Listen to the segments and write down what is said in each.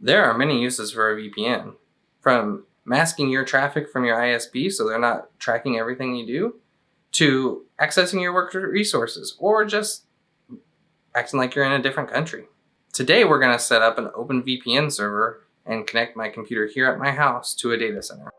There are many uses for a VPN, from masking your traffic from your ISP so they're not tracking everything you do, to accessing your work resources, or just acting like you're in a different country. Today we're going to set up an OpenVPN server and connect my computer here at my house to a data center.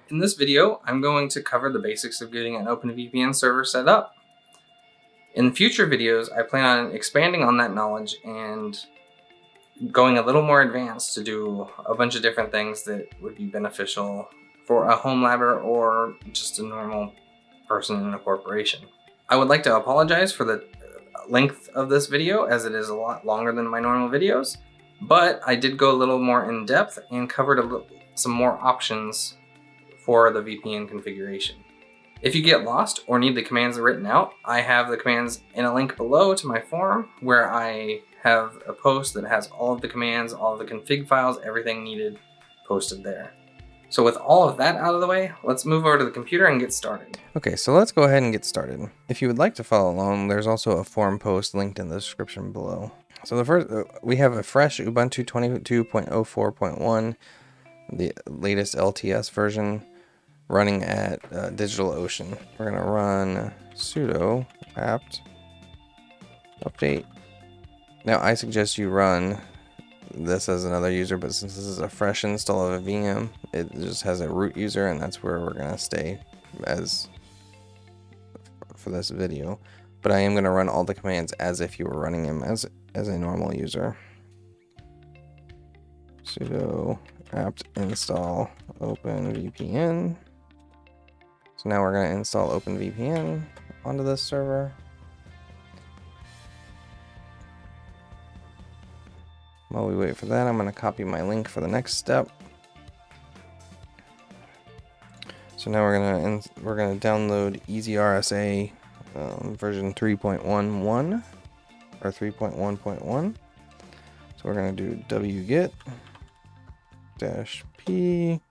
In this video, I'm going to cover the basics of getting an OpenVPN server set up. In future videos, I plan on expanding on that knowledge and going a little more advanced to do a bunch of different things that would be beneficial for a home labber or just a normal person in a corporation. I would like to apologize for the length of this video, as it is a lot longer than my normal videos, but I did go a little more in depth and covered some more options for the VPN configuration. If you get lost or need the commands written out, I have the commands in a link below to my forum, where I have a post that has all of the commands, all of the config files, everything needed posted there. So with all of that out of the way, let's move over to the computer and get started. Okay, so let's go ahead and get started. If you would like to follow along, there's also a forum post linked in the description below. So the first, we have a fresh Ubuntu 22.04.1, the latest LTS version, running at DigitalOcean. We're gonna run sudo apt update. Now I suggest you run this as another user, but since this is a fresh install of a VM, it just has a root user, and that's where we're gonna stay as for this video. But I am gonna run all the commands as if you were running them as a normal user. Sudo apt install OpenVPN. So now we're going to install OpenVPN onto this server. While we wait for that, I'm going to copy my link for the next step. So now we're going to download EasyRSA version 3.11 or 3.1.1. So we're going to do wget -p.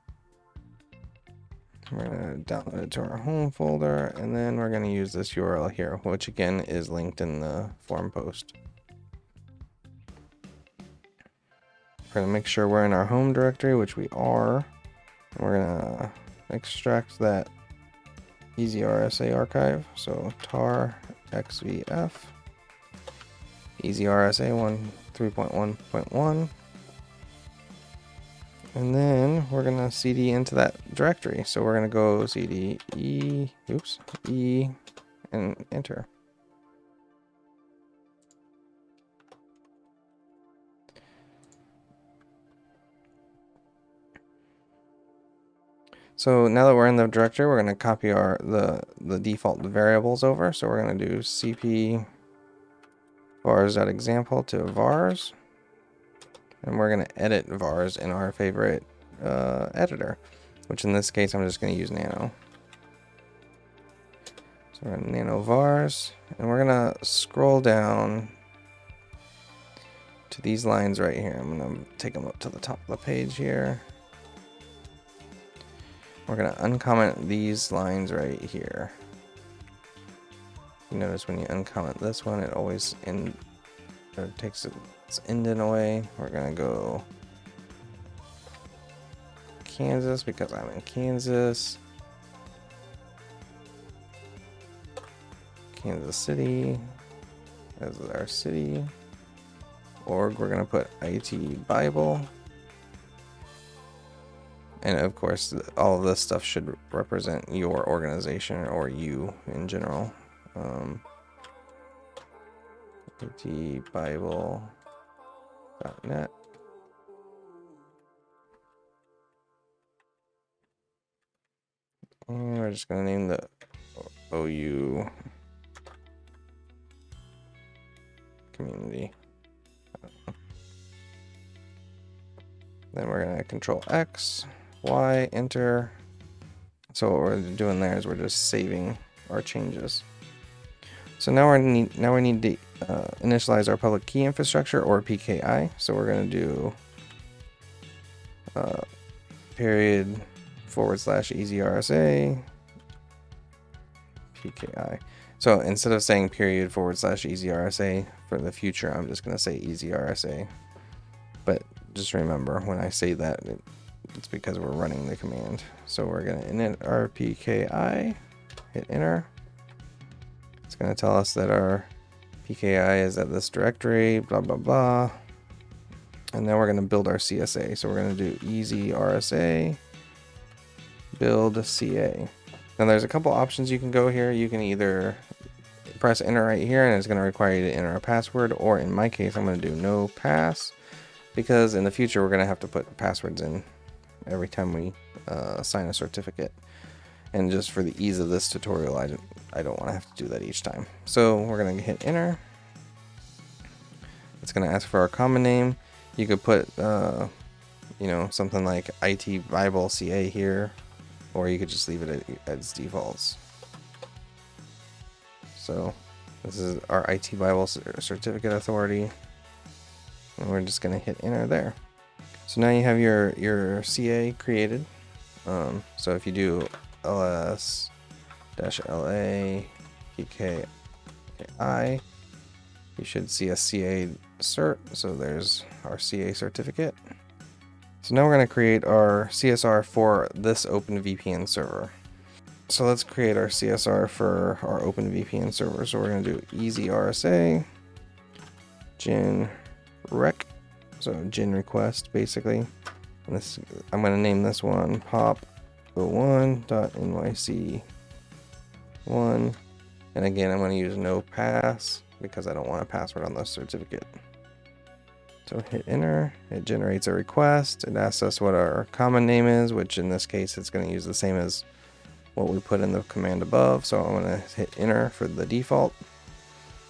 We're going to download it to our home folder, and then we're going to use this URL here, which again is linked in the forum post. We're going to make sure we're in our home directory, which we are. We're going to extract that EasyRSA archive. So tar xvf EasyRSA 3.1.1. And then we're gonna cd into that directory. So we're gonna go cd e and enter. So now that we're in the directory, we're gonna copy the default variables over. So we're gonna do cp vars.example to vars. And we're going to edit vars in our favorite editor, which in this case, I'm just going to use nano. So we're going to nano vars, and we're going to scroll down to these lines right here. I'm going to take them up to the top of the page here. We're going to uncomment these lines right here. You notice when you uncomment this one, it always takes its indent away. We're gonna go Kansas because I'm in Kansas. Kansas City as our city. org, we're going to put IT Bible. And of course, all of this stuff should represent your organization or you in general. itbible.net. And we're just going to name the OU community. Then we're going to Control X, Y, enter. So what we're doing there is we're just saving our changes. So now we need to initialize our public key infrastructure, or PKI. So we're going to do period / EasyRSA PKI. So instead of saying period / EasyRSA for the future, I'm just going to say EasyRSA. But just remember, when I say that, it's because we're running the command. So we're going to init our PKI, hit enter. It's going to tell us that our PKI is at this directory, blah, blah, blah. And now we're going to build our CSA. So we're going to do EasyRSA build CA. Now there's a couple options you can go here. You can either press enter right here and it's going to require you to enter a password, or in my case, I'm going to do no pass, because in the future we're going to have to put passwords in every time we sign a certificate. And just for the ease of this tutorial, I don't want to have to do that each time. So we're going to hit enter. It's going to ask for our common name. You could put, something like IT Bible CA here, or you could just leave it as defaults. So this is our IT Bible certificate authority. And we're just going to hit enter there. So now you have your CA created. So if you do ls-la PKI, you should see a CA cert. So there's our CA certificate. So now we're going to create our CSR for this OpenVPN server. So let's create our CSR for our OpenVPN server. So we're going to do EasyRSA gen rec, so gen request basically. And this, I'm going to name this one pop01.nyc1, and again I'm going to use no pass because I don't want a password on the certificate. So hit enter, it generates a request, it asks us what our common name is, which in this case it's going to use the same as what we put in the command above. So I'm going to hit enter for the default,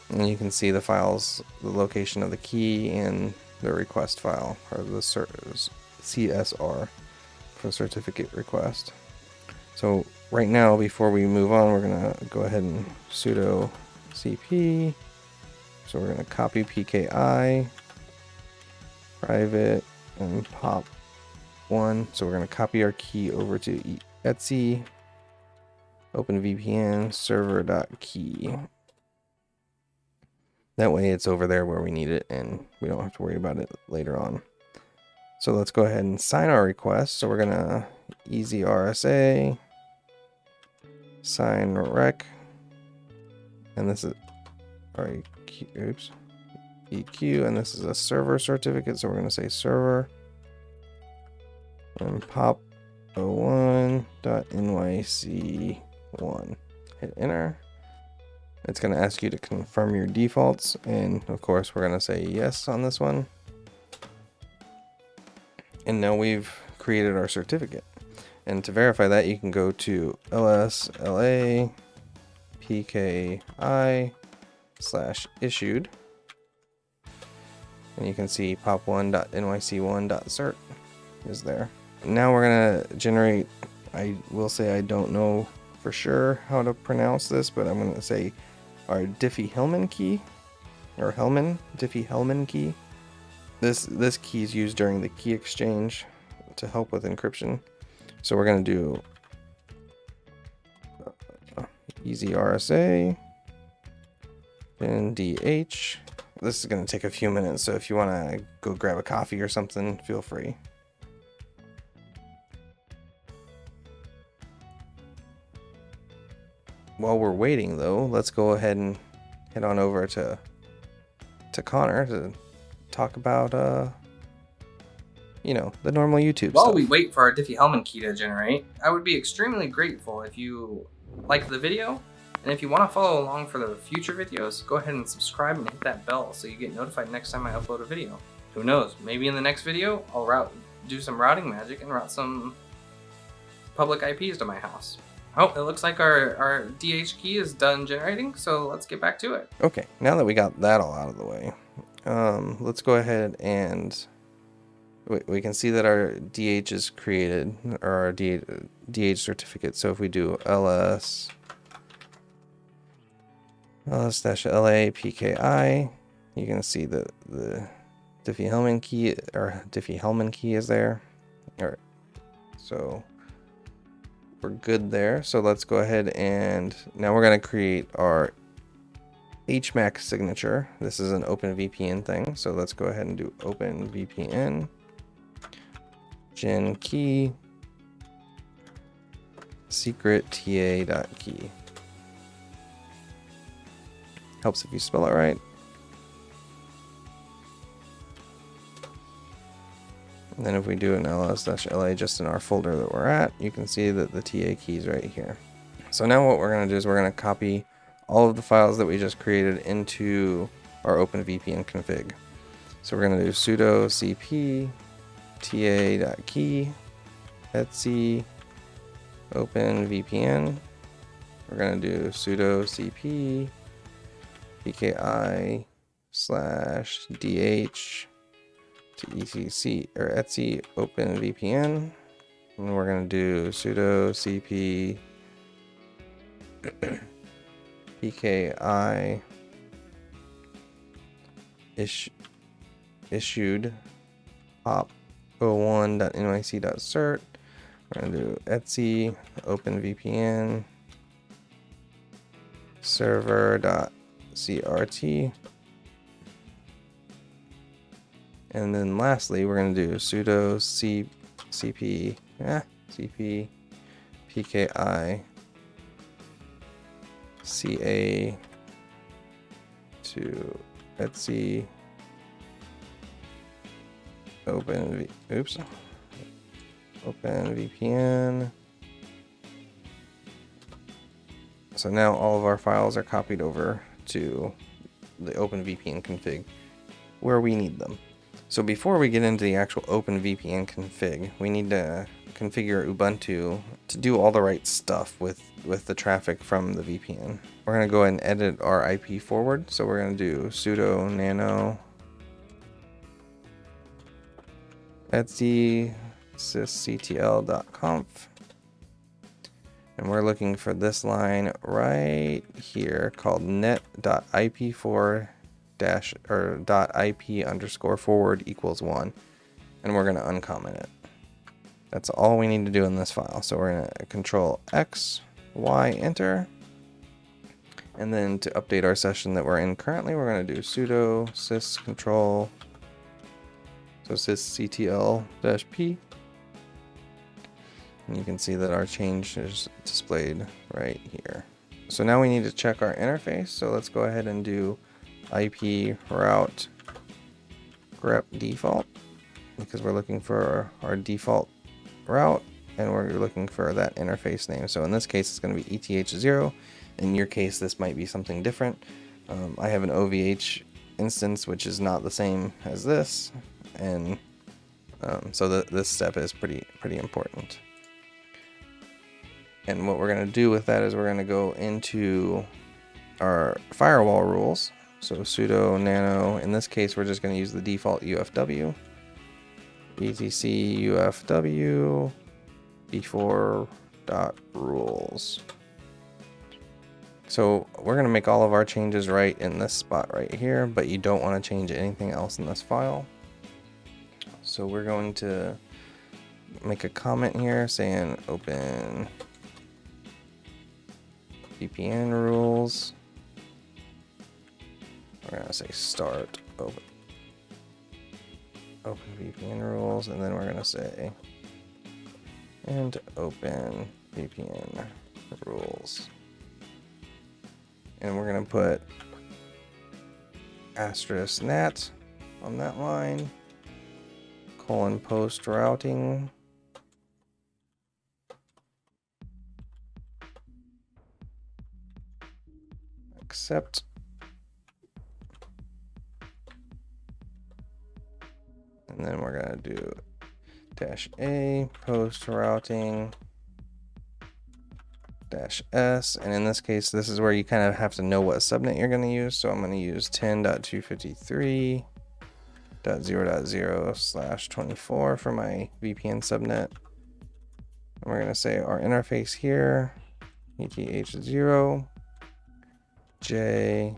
and you can see the files, the location of the key and the request file, or the CSR for certificate request. So right now, before we move on, we're going to go ahead and sudo cp. So we're going to copy PKI, private, and pop1. So we're going to copy our key over to etc OpenVPN server.key. That way it's over there where we need it and we don't have to worry about it later on. So let's go ahead and sign our request. So we're gonna EasyRSA sign rec, and this is our EQ, and this is a server certificate. So we're gonna say server and pop01.nyc1. Hit enter. It's going to ask you to confirm your defaults, and of course we're going to say yes on this one. And now we've created our certificate. And to verify that, you can go to ls-la PKI/issued, and you can see pop1.nyc1.cert is there. Now we're going to generate, I will say I don't know for sure how to pronounce this, but I'm going to say our Diffie-Hellman key, or Diffie-Hellman key. This key is used during the key exchange to help with encryption. So we're going to do EasyRSA and DH. This is going to take a few minutes, so if you want to go grab a coffee or something, feel free. While we're waiting though, let's go ahead and head on over to Connor to talk about you know, the normal YouTube While stuff. we wait for our Diffie-Hellman key to generate, I would be extremely grateful if you liked the video, and if you want to follow along for the future videos, go ahead and subscribe and hit that bell so you get notified next time I upload a video. Who knows, maybe in the next video I'll do some routing magic and route some public IPs to my house. Oh, it looks like our DH key is done generating, so let's get back to it. Okay, now that we got that all out of the way, let's go ahead and we can see that our DH is created, or our DH certificate. So if we do ls -la pki, you can see that the Diffie-Hellman key, or Diffie-Hellman key, is there. All right, so we're good there. So let's go ahead and now we're going to create our HMAC signature. This is an OpenVPN thing, so let's go ahead and do OpenVPN gen key secret ta.key. Helps if you spell it right. And then if we do an ls-la just in our folder that we're at, you can see that the TA key is right here. So now what we're going to do is we're going to copy all of the files that we just created into our OpenVPN config. So we're going to do sudo cp ta.key etc OpenVPN. We're going to do sudo cp pki /dh to etc or etc OpenVPN, and we're going to do sudo cp pki issued pop 01.nyc.cert. We're going to do etc OpenVPN server.crt. And then lastly, we're going to do sudo cp pki ca to etc OpenVPN. So now all of our files are copied over to the OpenVPN config where we need them. So before we get into the actual OpenVPN config, we need to configure Ubuntu to do all the right stuff with the traffic from the VPN. We're going to go ahead and edit our IP forward. So we're going to do sudo nano etc sysctl.conf, and we're looking for this line right here called net.ip4- or .ip_forward equals 1, and we're going to uncomment it. That's all we need to do in this file. So we're going to control X, Y, enter, and then to update our session that we're in currently, we're going to do sudo syscontrol, so sysctl-p, and you can see that our change is displayed right here. So now we need to check our interface. So let's go ahead and do IP route grep default, because we're looking for our default route and we're looking for that interface name. So in this case, it's going to be ETH0. In your case, this might be something different. I have an OVH instance, which is not the same as this, and so this step is pretty important. And what we're going to do with that is we're going to go into our firewall rules. So sudo nano, in this case, we're just going to use the default UFW, etc UFW before.rules. So we're going to make all of our changes right in this spot right here, but you don't want to change anything else in this file. So we're going to make a comment here saying open VPN rules. We're going to say start open VPN rules, and then we're going to say and open VPN rules. And we're going to put *nat on that line, :post routing. Accept. And then we're going to do -a post routing -s. And in this case, this is where you kind of have to know what subnet you're going to use. So I'm going to use 10.253.0.0/24 for my VPN subnet. And we're going to say our interface here, ETH0, J,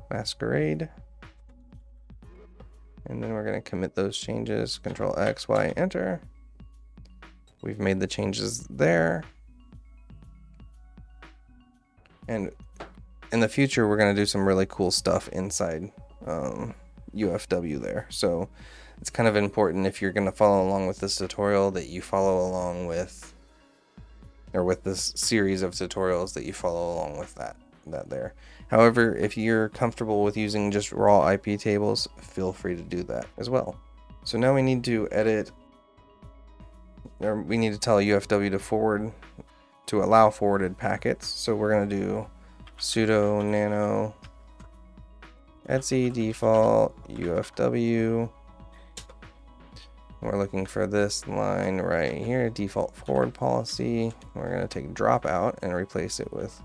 masquerade. And then we're going to commit those changes, Control X, Y, enter. We've made the changes there. And in the future, we're going to do some really cool stuff inside UFW there. So it's kind of important if you're going to follow along with this tutorial that you follow along with, or with this series of tutorials that you follow along with that there. However, if you're comfortable with using just raw IP tables, feel free to do that as well. So now we need to edit, or we need to tell UFW to allow forwarded packets. So we're going to do sudo nano etc default UFW. We're looking for this line right here, default forward policy. We're going to take drop out and replace it with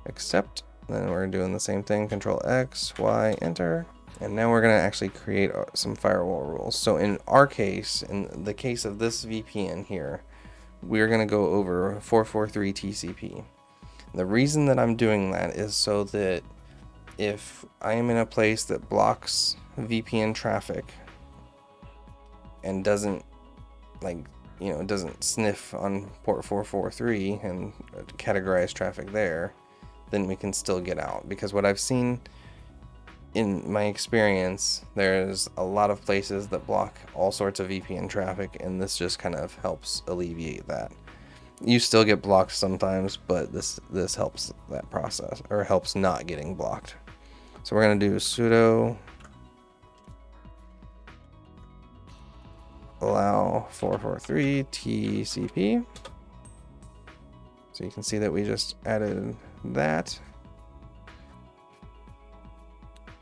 accept. Then we're doing the same thing, Control X, Y, enter. And now we're going to actually create some firewall rules. So in our case, in the case of this VPN here, we're going to go over 443 TCP. The reason that I'm doing that is so that if I am in a place that blocks VPN traffic and doesn't, like, you know, doesn't sniff on port 443 and categorize traffic there, then we can still get out. Because what I've seen in my experience, there's a lot of places that block all sorts of VPN traffic, and this just kind of helps alleviate that. You still get blocked sometimes, but this helps that process, or helps not getting blocked. So we're going to do sudo allow 443 TCP. So you can see that we just added that.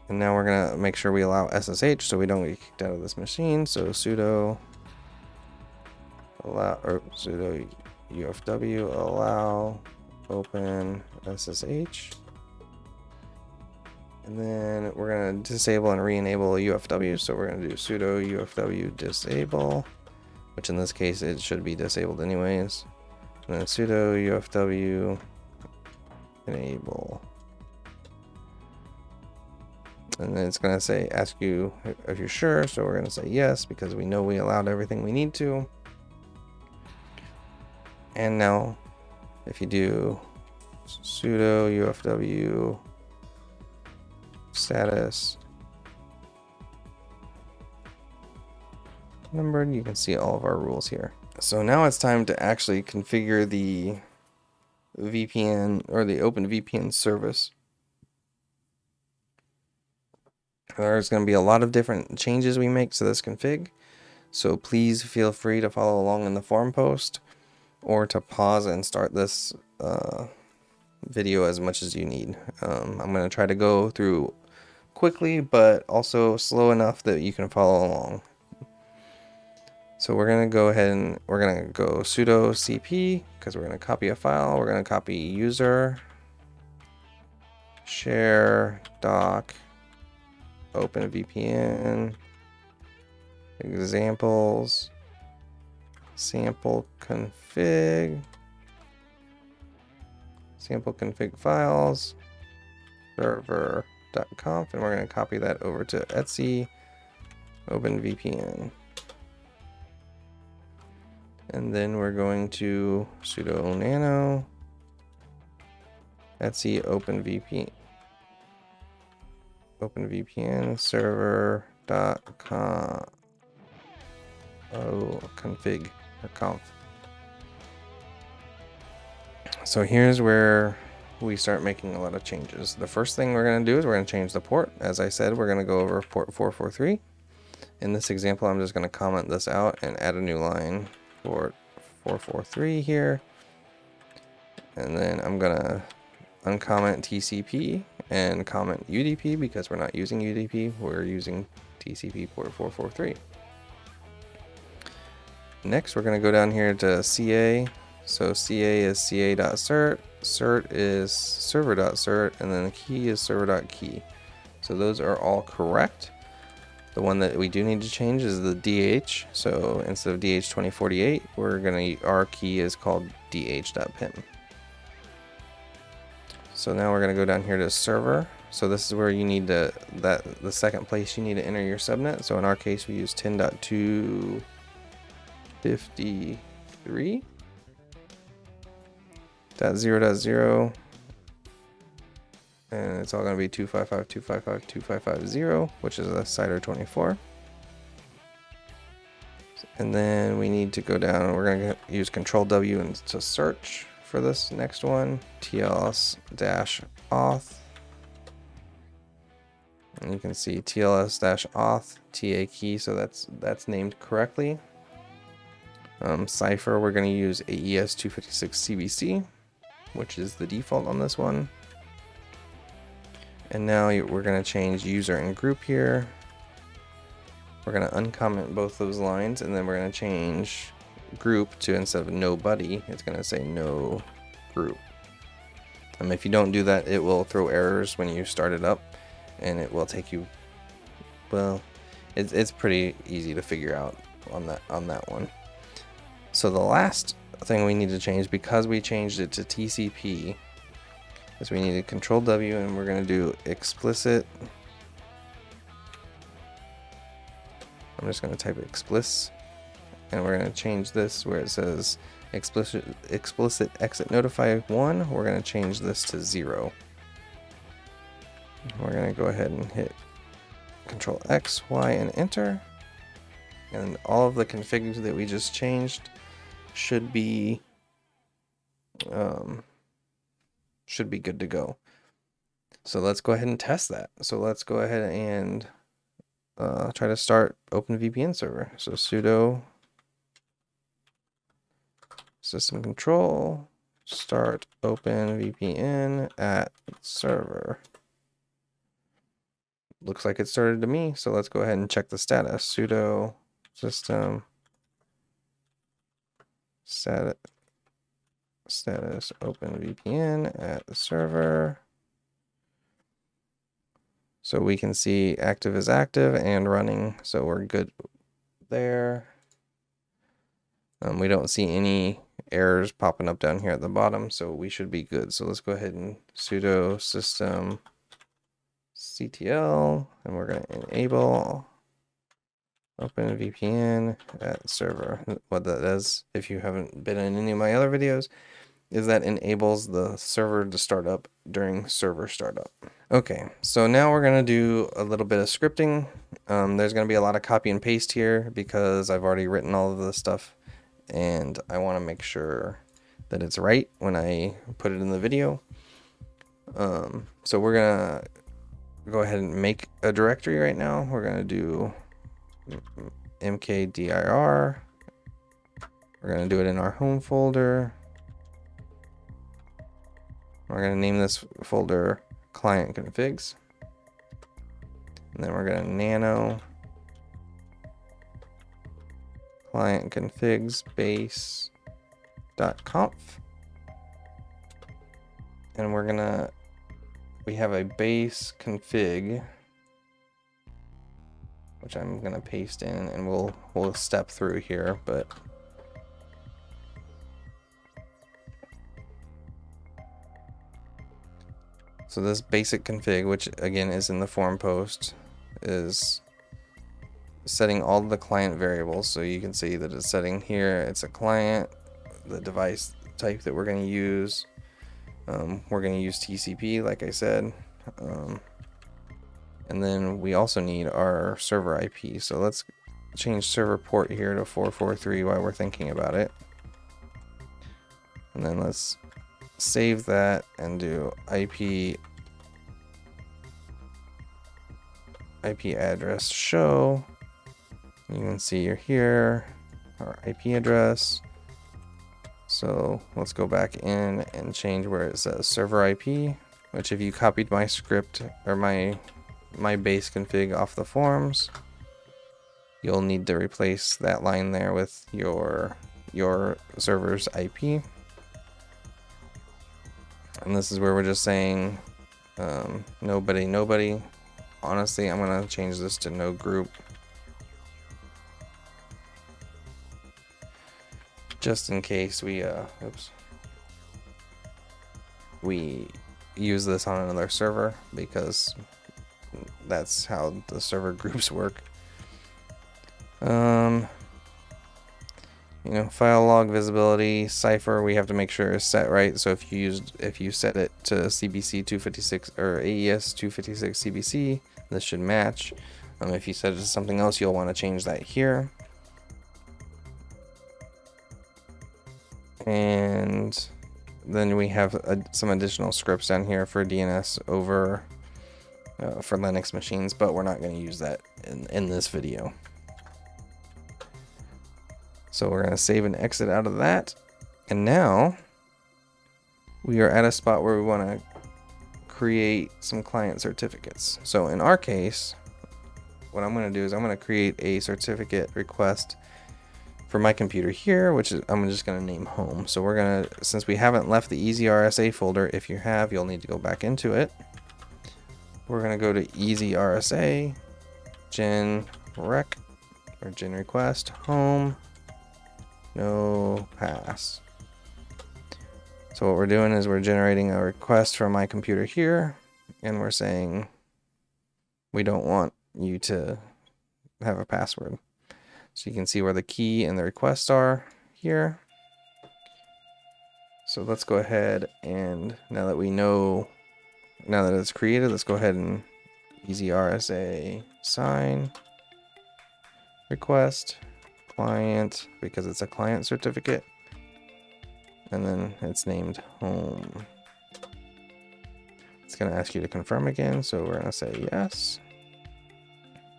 And now we're going to make sure we allow SSH so we don't get kicked out of this machine. So sudo allow, or sudo UFW allow open SSH. And then we're going to disable and re-enable UFW. So we're going to do sudo UFW disable, which in this case it should be disabled anyways. And then sudo UFW enable. And then it's going to say, ask you if you're sure. So we're going to say yes, because we know we allowed everything we need to. And now if you do sudo UFW status numbered, you can see all of our rules here. So now it's time to actually configure the VPN, or the OpenVPN service. There's going to be a lot of different changes we make to this config, so please feel free to follow along in the forum post, or to pause and start this video as much as you need. I'm going to try to go through quickly, but also slow enough that you can follow along. So we're going to go ahead and we're going to go sudo cp, because we're going to copy a file. We're going to copy user, share, doc, OpenVPN, examples, sample config files, server.conf, and we're going to copy that over to etc OpenVPN. And then we're going to sudo nano etc OpenVPN server.conf config or conf. So here's where we start making a lot of changes. The first thing we're going to do is we're going to change the port. As I said, we're going to go over port 443. In this example, I'm just going to comment this out and add a new line, port 443 here. And then I'm going to uncomment TCP and comment UDP because we're not using UDP, we're using TCP port 443. Next, we're going to go down here to CA. So CA is ca.cert, cert is server.cert, and then the key is server.key. So those are all correct. The one that we do need to change is the DH. So instead of DH2048, our key is called dh.pim. So now we're going to go down here to server. So this is where you need the second place you need to enter your subnet. So in our case, we use 10.253.0.0, and it's all going to be 255.255.255.0, which is a CIDR 24. And then we need to go down and we're going to use Control W and to search for this next one, TLS-auth. And you can see TLS-auth, TA key, so that's named correctly. Cipher, we're going to use AES-256 CBC, which is the default on this one. And now we're going to change user and group here. We're going to uncomment both those lines, and then we're going to change group to, instead of nobody, it's going to say no group. If you don't do that, it will throw errors when you start it up, and it will take you, well, it's pretty easy to figure out on that one. So the last thing we need to change, because we changed it to TCP, is we need to Control W, and we're going to do explicit. I'm just going to type explicit, and we're going to change this where it says explicit exit notify 1. We're going to change this to 0. We're going to go ahead and hit Control X, Y, and enter. And all of the configs that we just changed should be good to go. So let's go ahead and test that. So let's go ahead and try to start OpenVPN server. So sudo system control start OpenVPN at server. Looks like it started to me, so let's go ahead and check the status. Sudo system status OpenVPN at the server. So we can see active is active and running, so we're good there. We don't see any errors popping up down here at the bottom, so we should be good. So let's go ahead and sudo system CTL, and we're going to enable OpenVPN at server. What that does, if you haven't been in any of my other videos, is that enables the server to start up during server startup. Okay, so now we're going to do a little bit of scripting. There's going to be a lot of copy and paste here because I've already written all of this stuff, and I want to make sure that it's right when I put it in the video. So we're going to go ahead and make a directory right now. We're going to do mkdir. We're going to do it in our home folder. We're going to name this folder client configs. And then we're going to nano client configs base.conf. And we have a base config, which I'm going to paste in, and we'll step through here, but so this basic config, which again is in the forum post, is setting all the client variables. So you can see that it's setting here, it's a client, the device type that we're going to use. We're going to use TCP, like I said. And then we also need our server IP. So let's change server port here to 443 while we're thinking about it. And then let's save that and do IP address show. You can see you're here, our IP address. So let's go back in and change where it says server IP, which if you copied my script or my base config off the forums, you'll need to replace that line there with your server's IP. And this is where we're just saying nobody. Honestly, I'm gonna change this to no group, just in case we use this on another server, because that's how the server groups work. You know, file log visibility cipher, we have to make sure is set right. So if you set it to CBC 256 or AES 256 CBC, this should match. If you set it to something else, you'll want to change that here. And then we have some additional scripts down here for DNS over for Linux machines, but we're not going to use that in this video. So we're going to save and exit out of that. And now we are at a spot where we want to create some client certificates. So in our case, what I'm going to do is I'm going to create a certificate request for my computer here, which is I'm just going to name home. So we're going to, since we haven't left the EasyRSA folder, if you have, you'll need to go back into it. We're going to go to EasyRSA, gen rec or gen request home, no pass. So what we're doing is we're generating a request from my computer here, and we're saying we don't want you to have a password. So you can see where the key and the requests are here. So let's go ahead and now that it's created, let's go ahead and EasyRSA sign request client, because it's a client certificate, and then it's named home. It's going to ask you to confirm again, so we're going to say yes,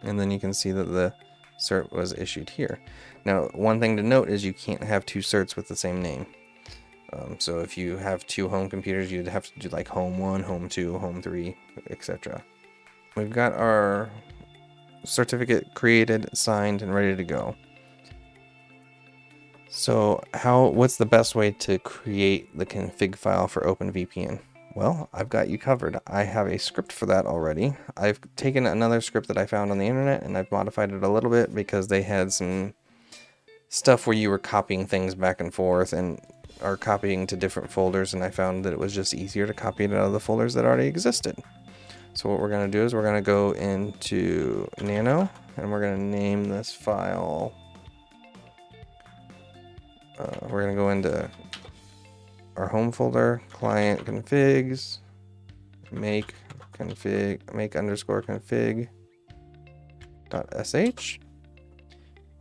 and then you can see that the cert was issued here. Now, one thing to note is you can't have two certs with the same name. So if you have two home computers, you'd have to do like home 1, home 2, home 3, etc. We've got our certificate created, signed, and ready to go. So what's the best way to create the config file for OpenVPN? Well, I've got you covered. I have a script for that already. I've taken another script that I found on the internet and I've modified it a little bit because they had some stuff where you were copying things back and forth and are copying to different folders, and I found that it was just easier to copy it out of the folders that already existed. So what we're going to do is we're going to go into Nano and we're going to name this file. We're going to go into our home folder, client configs, make underscore config .sh.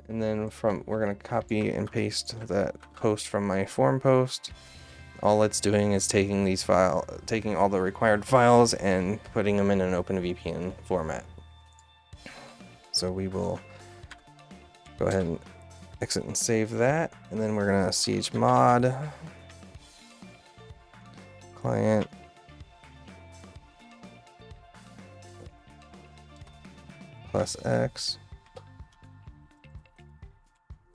And then we're going to copy and paste that post from my forum post. All it's doing is taking all the required files and putting them in an OpenVPN format. So we will go ahead and exit and save that, and then we're gonna chmod client +x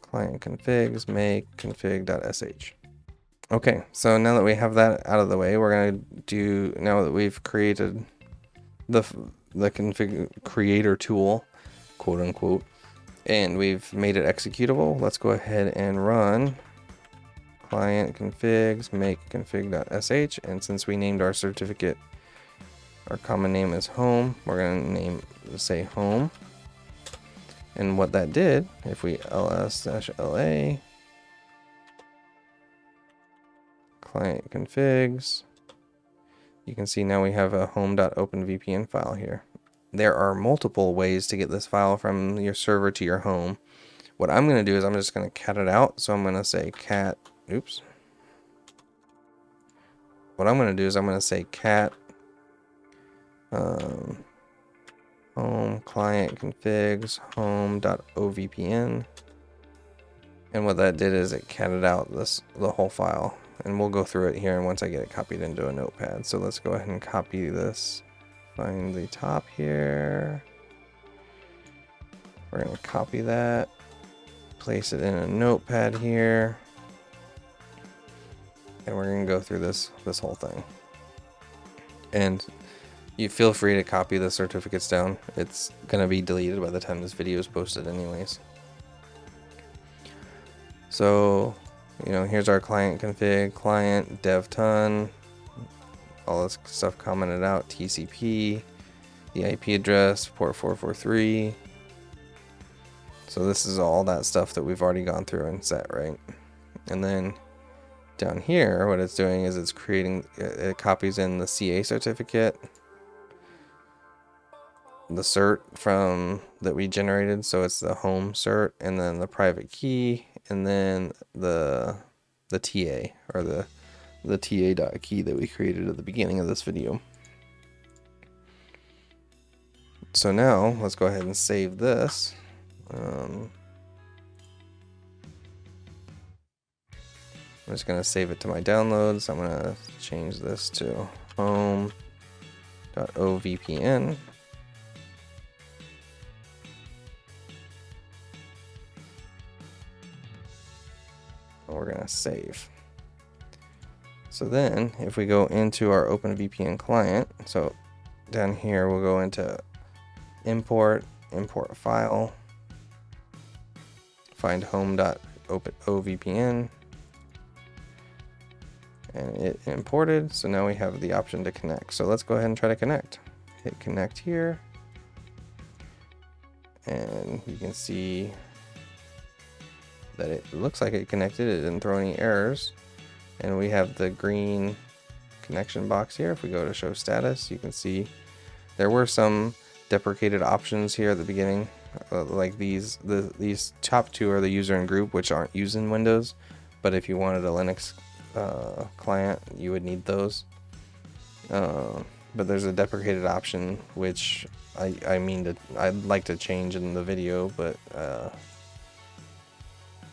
client configs make config.sh. Okay, so now that we have that out of the way, we're gonna do, now that we've created the config creator tool, quote unquote, and we've made it executable, let's go ahead and run client configs make config.sh. And since we named our certificate, our common name is home, we're going to say home. And what that did, if we ls-la client configs, you can see now we have a home.openvpn file here. There are multiple ways to get this file from your server to your home. What I'm going to do is I'm just going to cat it out. So I'm going to say cat, what I'm going to do is I'm going to say cat home client configs home.ovpn, and what that did is it catted out the whole file, and we'll go through it here and once I get it copied into a notepad. So let's go ahead and copy this, find the top here, we're going to copy that, place it in a notepad here, and we're going to go through this whole thing. And you feel free to copy the certificates down. It's going to be deleted by the time this video is posted anyways. So, you know, here's our client config, client, dev ton, all this stuff commented out, TCP, the IP address, port 443. So this is all that stuff that we've already gone through and set, right? And then down here, what it's doing is it's creating, it copies in the CA certificate, the cert from that we generated, so it's the home cert, and then the private key, and then the TA, or the TA.key that we created at the beginning of this video. So now let's go ahead and save this. I'm just going to save it to my downloads. I'm going to change this to home.ovpn. We're going to save. So then if we go into our OpenVPN client, so down here we'll go into import a file, find home.ovpn, and it imported. So now we have the option to connect. So let's go ahead and try to connect. Hit connect here, and you can see that it looks like it connected. It didn't throw any errors, and we have the green connection box here. If we go to show status, you can see there were some deprecated options here at the beginning, like these top two are the user and group, which aren't used in Windows, but if you wanted a Linux client, you would need those. But there's a deprecated option which I'd like to change in the video, but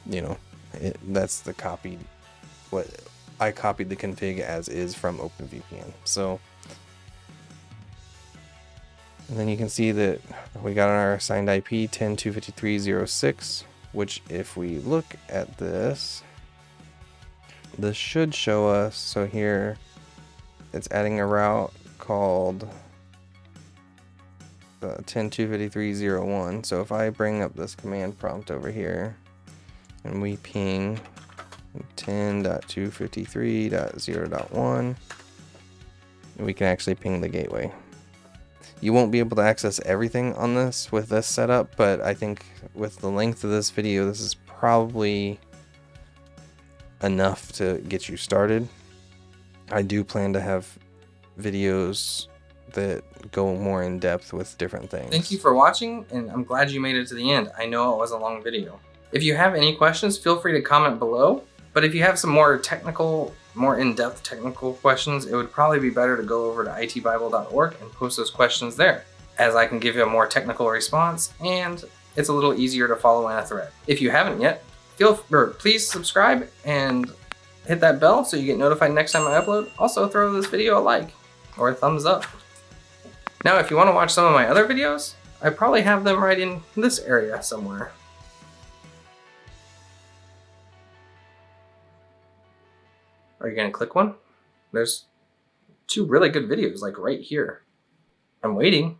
you know, that's the copied, what I copied the config as is from OpenVPN. So, and then you can see that we got our assigned IP 10.253.06, which if we look at this should show us, so here it's adding a route called 10.253.01. So if I bring up this command prompt over here and we ping 10.253.0.1, we can actually ping the gateway. You won't be able to access everything on this with this setup, but I think with the length of this video, this is probably enough to get you started. I do plan to have videos that go more in depth with different things. Thank you for watching, and I'm glad you made it to the end. I know it was a long video. If you have any questions, feel free to comment below. But if you have some more in-depth technical questions, it would probably be better to go over to itbible.org and post those questions there, as I can give you a more technical response, and it's a little easier to follow in a thread. If you haven't yet, please subscribe and hit that bell so you get notified next time I upload. Also, throw this video a like or a thumbs up. Now, if you want to watch some of my other videos, I probably have them right in this area somewhere. Are you gonna click one? There's two really good videos, like right here. I'm waiting.